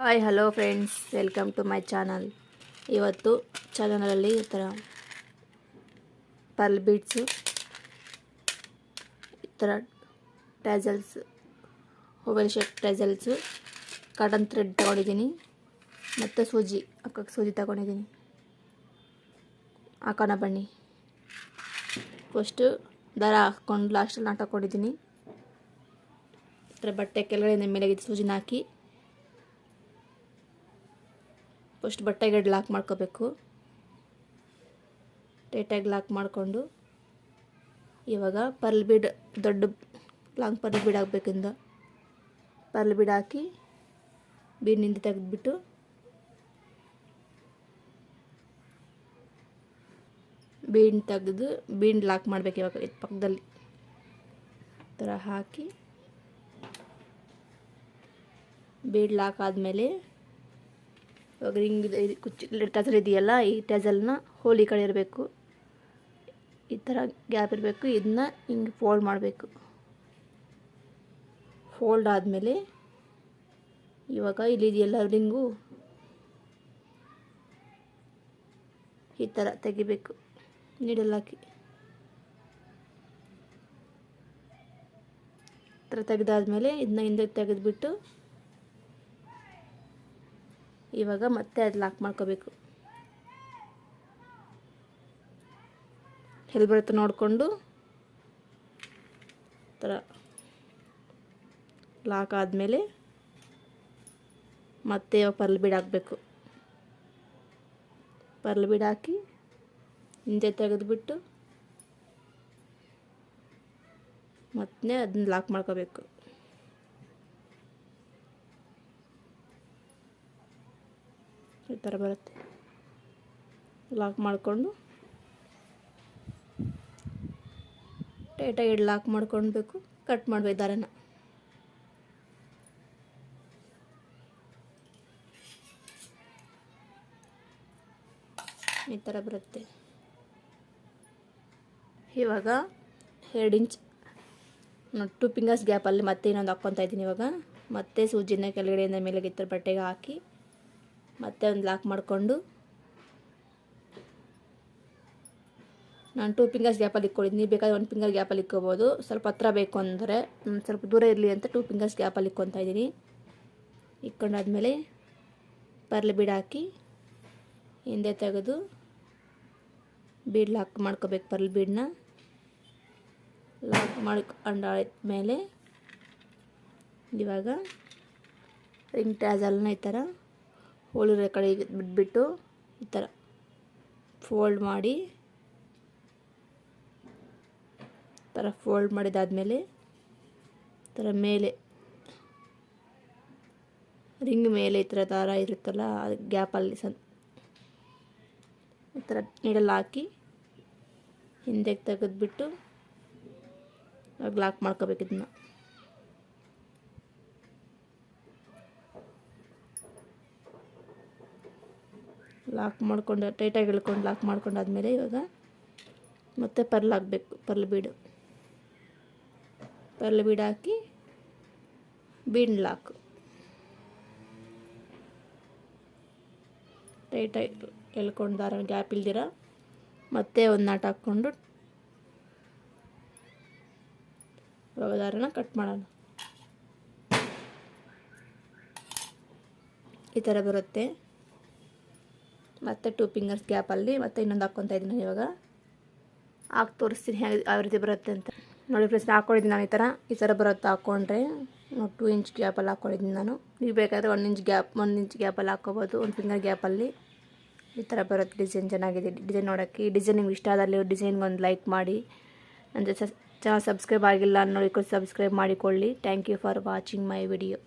Hi hello friends, welcome to my channel. ಇವತ್ತು ಚಾನಲಲ್ಲಿ ಈ ಥರ ಪರ್ಲ್ ಬೀಡ್ಸು, ಈ ಥರ tassels, oval shape tassels, cotton thread ತಗೊಂಡಿದ್ದೀನಿ ಮತ್ತು ಸೂಜಿ ತಗೊಂಡಿದ್ದೀನಿ. ಹಾಕೋಣ ಬನ್ನಿ. ಫಸ್ಟು ದಾರ ಹಾಕ್ಕೊಂಡು ಲಾಸ್ಟಲ್ಲಿ ನಾಟ್ ಹಾಕ್ಕೊಂಡಿದ್ದೀನಿ. ಈ ಥರ ಬಟ್ಟೆ ಕೆಳಗಡೆ ಮೇಲೆ ಸೂಜಿನ ಹಾಕಿ ಫಸ್ಟ್ ಬಟ್ಟೆಗೆ ಲಾಕ್ ಮಾಡ್ಕೋಬೇಕು. ಟೈಟಾಗಿ ಲಾಕ್ ಮಾಡಿಕೊಂಡು ಇವಾಗ ಪರ್ಲ್ ಬೀಡ್, ದೊಡ್ಡ ಲಾಂಗ್ ಪರ್ಲ್ ಬೀಡ್ ಹಾಕಬೇಕಿಂದ ಪರ್ಲ್ ಬೀಡ್ ಹಾಕಿ ಬೀಡ್ನಿಂದ ತೆಗೆದುಬಿಟ್ಟು ಬೀಡ್ ಲಾಕ್ ಮಾಡಬೇಕು. ಇವಾಗ ಪಕ್ಕದಲ್ಲಿ ಈ ಥರ ಹಾಕಿ ಬೀಡ್ ಲಾಕ್ ಆದಮೇಲೆ ಇವಾಗ ರಿಂಗ್ ಟಜಲ್ ಇದೆಯಲ್ಲ, ಈ ಟಜಲ್ನ ಹೋಲ್ ಈ ಕಡೆ ಇರಬೇಕು, ಈ ಥರ ಗ್ಯಾಪ್ ಇರಬೇಕು. ಇದನ್ನ ಹಿಂಗೆ ಫೋಲ್ಡ್ ಮಾಡಬೇಕು. ಫೋಲ್ಡ್ ಆದಮೇಲೆ ಇವಾಗ ಇಲ್ಲಿದೆಯಲ್ಲ ರಿಂಗು, ಈ ಥರ ತೆಗಿಬೇಕು ನೀಡಲ್ ಹಾಕಿ. ಈ ಥರ ತೆಗೆದಾದ್ಮೇಲೆ ಇದನ್ನ ಹಿಂದೆ ತೆಗೆದುಬಿಟ್ಟು ಇವಾಗ ಮತ್ತೆ ಅದು ಲಾಕ್ ಮಾಡ್ಕೋಬೇಕು. ಎಲ್ಲಿ ಬರುತ್ತೆ ನೋಡಿಕೊಂಡು ಥರ ಲಾಕ್ ಆದಮೇಲೆ ಮತ್ತೆ ಇವಾಗ ಪರ್ಲ್ ಬೀಡ್ ಹಾಕಬೇಕು. ಪರ್ಲ್ ಬೀಡ್ ಹಾಕಿ ಹಿಂದೆ ತೆಗೆದುಬಿಟ್ಟು ಮತ್ತೆ ಅದನ್ನ ಲಾಕ್ ಮಾಡ್ಕೋಬೇಕು. ಈ ಥರ ಬರುತ್ತೆ. ಲಾಕ್ ಮಾಡಿಕೊಂಡು ಟೈಟಾಗಿ ಲಾಕ್ ಮಾಡ್ಕೊಳ್ಬೇಕು. ಕಟ್ ಮಾಡಬೇಕು ದಾರನ. ಈ ಥರ ಬರುತ್ತೆ. ಇವಾಗ 2 ಇಂಚ್ 2 ಫಿಂಗರ್ಸ್ ಗ್ಯಾಪಲ್ಲಿ ಮತ್ತೆ ಇನ್ನೊಂದು ಹಾಕ್ಕೊತಾ ಇದ್ದೀನಿ. ಇವಾಗ ಮತ್ತೆ ಸೂಜಿನ ಕೆಳಗಡೆಯಿಂದ ಮೇಲೆ ಈ ಥರ ಬಟ್ಟೆಗೆ ಹಾಕಿ ಮತ್ತೆ ಒಂದು ಲಾಕ್ ಮಾಡಿಕೊಂಡು ನಾನು 2 ಫಿಂಗರ್ಸ್ ಗ್ಯಾಪಲ್ಲಿ ಇಕ್ಕೊಂಡಿದ್ದೀನಿ. ನೀವು ಬೇಕಾದ್ರೆ 1 ಫಿಂಗರ್ ಗ್ಯಾಪಲ್ಲಿ ಇಕ್ಕೋಬೋದು. ಸ್ವಲ್ಪ ಹತ್ರ ಬೇಕು ಅಂದರೆ ಸ್ವಲ್ಪ ದೂರ ಇರಲಿ ಅಂತ 2 ಫಿಂಗರ್ಸ್ ಗ್ಯಾಪಲ್ಲಿ ಇಕ್ಕೊತಾ ಇದ್ದೀನಿ. ಇಕ್ಕೊಂಡಾದ್ಮೇಲೆ ಪರ್ಲ್ ಬೀಡ್ ಹಾಕಿ ಹಿಂದೆ ತೆಗೆದು ಬೀಡ್ ಲಾಕ್ ಮಾಡ್ಕೋಬೇಕು. ಪರ್ಲ್ ಬೀಡನ್ನ ಲಾಕ್ ಮಾಡ್ಕೊಂಡಾದ್ಮೇಲೆ ಇವಾಗ ರಿಂಗ್ ಟ್ಯಾಸಲ್ನ ಈ ಥರ ಹೋಲಿರೋ ಕಡೆ ಬಿಟ್ಬಿಟ್ಟು ಈ ಥರ ಫೋಲ್ಡ್ ಮಾಡಿ, ಥರ ಫೋಲ್ಡ್ ಮಾಡಿದಾದ್ಮೇಲೆ ಥರ ಮೇಲೆ ರಿಂಗ್ ಮೇಲೆ ಈ ಥರ ದಾರ ಇರುತ್ತಲ್ಲ, ಅದು ಗ್ಯಾಪಲ್ಲಿ ಈ ಥರ ನೀಡಲ್ ಹಾಕಿ ಹಿಂದೆ ತೆಗೆದುಬಿಟ್ಟು ಲಾಕ್ ಮಾಡ್ಕೋಬೇಕು. ಇದನ್ನ ಲಾಕ್ ಮಾಡ್ಕೊಂಡು ಟೈಟಾಗಿ ಎಳ್ಕೊಂಡು ಲಾಕ್ ಮಾಡ್ಕೊಂಡಾದ್ಮೇಲೆ ಇವಾಗ ಮತ್ತೆ ಪರ್ಲ್ ಹಾಕಬೇಕು. ಪರ್ಲ್ ಬೀಡ್ ಹಾಕಿ ಬೀಡ್ ಲಾಕ್ ಟೈಟಾಗಿ ಎಳ್ಕೊಂಡು ದಾರ ಗ್ಯಾಪ್ ಇಲ್ದಿರ ಮತ್ತೆ ಒಂದು ನಾಟ್ ಹಾಕ್ಕೊಂಡು ಇವಾಗ ದಾರನ ಕಟ್ ಮಾಡೋಣ. ಈ ಥರ ಬರುತ್ತೆ. ಮತ್ತು 2 ಫಿಂಗರ್ಸ್ ಗ್ಯಾಪಲ್ಲಿ ಮತ್ತೆ ಇನ್ನೊಂದು ಹಾಕ್ಕೊತಾ ಇದ್ದೀನಿ. ಇವಾಗ ಹಾಕಿ ತೋರಿಸ್ತೀನಿ ಯಾವ ರೀತಿ ಬರುತ್ತೆ ಅಂತ. ನೋಡಿ ಫ್ರೆಂಡ್ಸ್, ಹಾಕ್ಕೊಂಡಿದ್ದೀನಿ ನಾನು. ಈ ಥರ ಬರುತ್ತೆ. ಹಾಕ್ಕೊಂಡ್ರೆ 2 ಇಂಚ್ ಗ್ಯಾಪಲ್ಲಿ ಹಾಕ್ಕೊಂಡಿದ್ದೀನಿ ನಾನು. ನೀವು ಬೇಕಾದರೆ 1 ಇಂಚ್ ಗ್ಯಾಪಲ್ಲಿ ಹಾಕ್ಕೋಬೋದು, 1 ಫಿಂಗರ್ ಗ್ಯಾಪಲ್ಲಿ. ಈ ಥರ ಬರುತ್ತೆ. ಡಿಸೈನ್ ಚೆನ್ನಾಗಿದೆ. ಡಿಸೈನ್ ನೋಡೋಕ್ಕೆ ಈ ಡಿಸೈನ್ ನಿಮ್ಗೆ ಇಷ್ಟ ಆದಲ್ಲಿ ಡಿಸೈನ್ಗೆ ಒಂದು ಲೈಕ್ ಮಾಡಿ. ನನ್ನ ಚಾನಲ್ ಸಬ್ಸ್ಕ್ರೈಬ್ ಆಗಿಲ್ಲ ನೋಡಿ, ಸಬ್ಸ್ಕ್ರೈಬ್ ಮಾಡಿಕೊಳ್ಳಿ. Thank you for watching my video.